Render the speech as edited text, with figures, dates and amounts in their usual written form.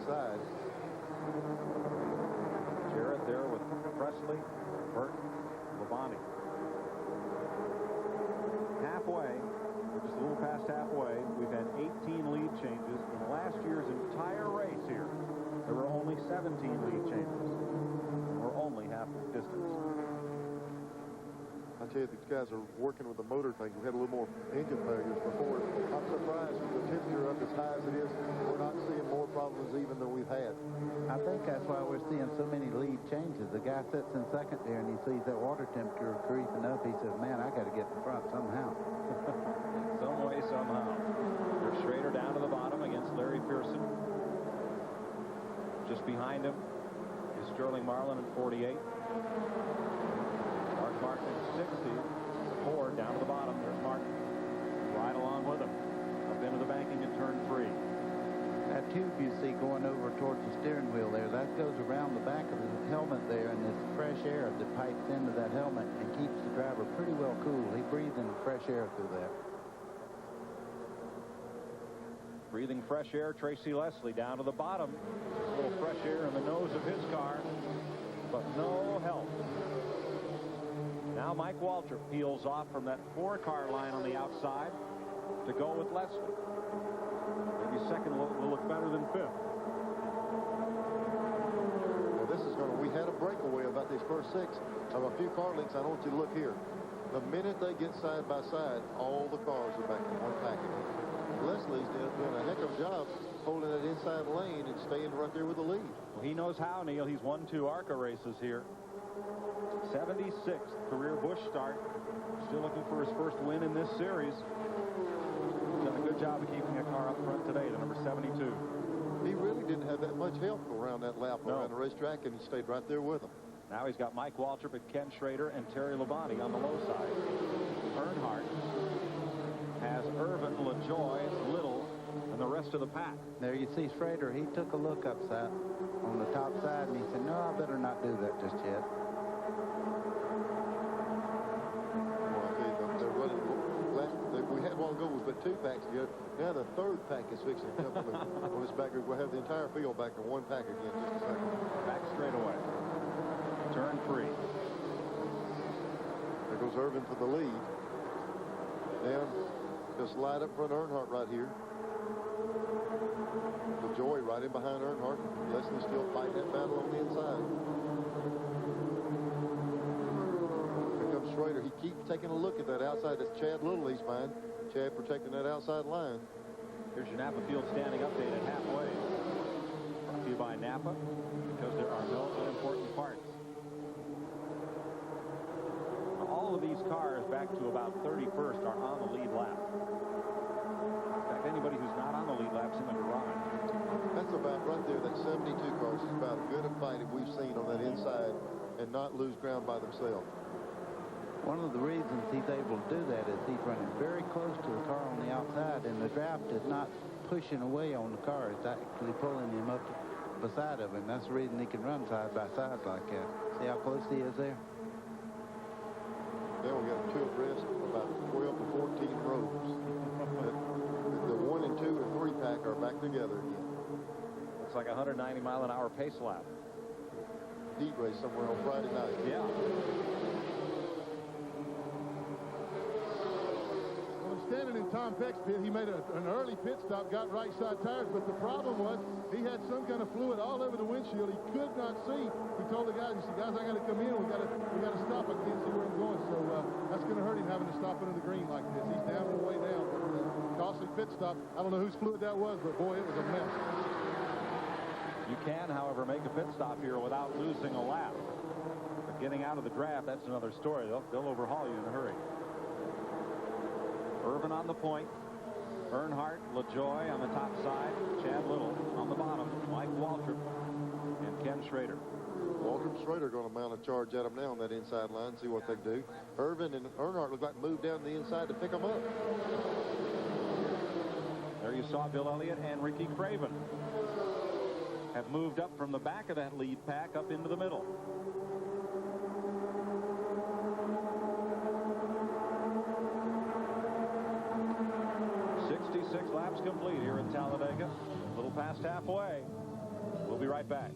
side. Jarrett there with Presley, Burton, Labonte. Halfway, we're just a little past halfway. We've had 18 lead changes. In last year's entire race here, there were only 17 lead changes. We're only half the distance. I tell you, these guys are working with the motor thing. We had a little more engine failures before. I'm surprised with the temperature up as high as it is, we're not seeing more problems even than we've had. I think that's why we're seeing so many lead changes. The guy sits in second there and he sees that water temperature creeping up. He says, man, I got to get in front somehow. Some way, somehow. There's Schrader down to the bottom against Larry Pearson. Just behind him is Sterling Marlin at 48. Mark Martin at 60. Ford down to the bottom. There's Martin. Right along with him. Up into the banking in turn 3. That tube you see going over towards the steering wheel there, that goes around the back of the helmet there, and this fresh air that pipes into that helmet and keeps the driver pretty well cool. He breathes in fresh air through that. Breathing fresh air, Tracy Leslie down to the bottom. A little fresh air in the nose of his car, but no help. Now Mike Waltrip peels off from that 4-car line on the outside to go with Leslie. Maybe second will look better than fifth. Well, this is going to, we had a breakaway about these first 6 of a few car lengths. I don't want you to look here. The minute they get side by side, all the cars are back in one package. Leslie's doing a heck of a job holding that inside lane and staying right there with the lead. Well, he knows how, Neil. He's won 2 ARCA races here. 76th career Busch start. Still looking for his first win in this series. He's done a good job of keeping a car up front today, the number 72. He really didn't have that much help around that lap around the racetrack, and he stayed right there with them. Now he's got Mike Waltrip and Ken Schrader and Terry Labonte on the low side. Earnhardt has Irvin, LaJoie, Little, and the rest of the pack. There you see Schrader. He took a look upside on the top side, and he said, no, I better not do that just yet. We had one go was but 2 packs together. Now the 3rd pack is fixing to come on this back group. We'll have the entire field back in 1 pack again in just a second. Back straight away. Turn 3. There goes Irvin for the lead. Down, just light up front Earnhardt right here. LaJoie right in behind Earnhardt. Leslie still fighting that battle on the inside. Schrader, he keeps taking a look at that outside. That's Chad Little he's behind. Chad protecting that outside line. Here's your Napa Field standing update at halfway. Brought to you by Napa, because there are no unimportant parts. Now, all of these cars back to about 31st are on the lead lap. In fact, anybody who's not on the lead lap's in the garage. That's about right there. That 72 cars is about as good a fight as we've seen on that inside and not lose ground by themselves. One of the reasons he's able to do that is he's running very close to the car on the outside, and the draft is not pushing away on the car. It's actually pulling him up beside of him. That's the reason he can run side by side like that. See how close he is there? Then we got a tilt rest about 12 to 14 rows. The 1 and 2 and 3 pack are back together again. Looks like a 190-mile-an-hour pace lap. Heat race somewhere on Friday night. Yeah. Standing in Tom Peck's pit, he made an early pit stop, got right side tires, but the problem was he had some kind of fluid all over the windshield. He could not see. He told the guys, he said, guys, I got to come in. We got to stop. I can't see where I'm going. So that's going to hurt him having to stop under the green like this. He's down and way down. Costly pit stop. I don't know whose fluid that was, but boy, it was a mess. You can, however, make a pit stop here without losing a lap. But getting out of the draft, that's another story. They'll overhaul you in a hurry. Irvin on the point. Earnhardt, LaJoie on the top side. Chad Little on the bottom. Mike Waltrip and Ken Schrader. Waltrip and Schrader are going to mount a charge at them now on that inside line, see what they do. Irvin and Earnhardt look like moved down the inside to pick them up. There you saw Bill Elliott and Ricky Craven have moved up from the back of that lead pack up into the middle. Laps complete here in Talladega. A little past halfway. We'll be right back.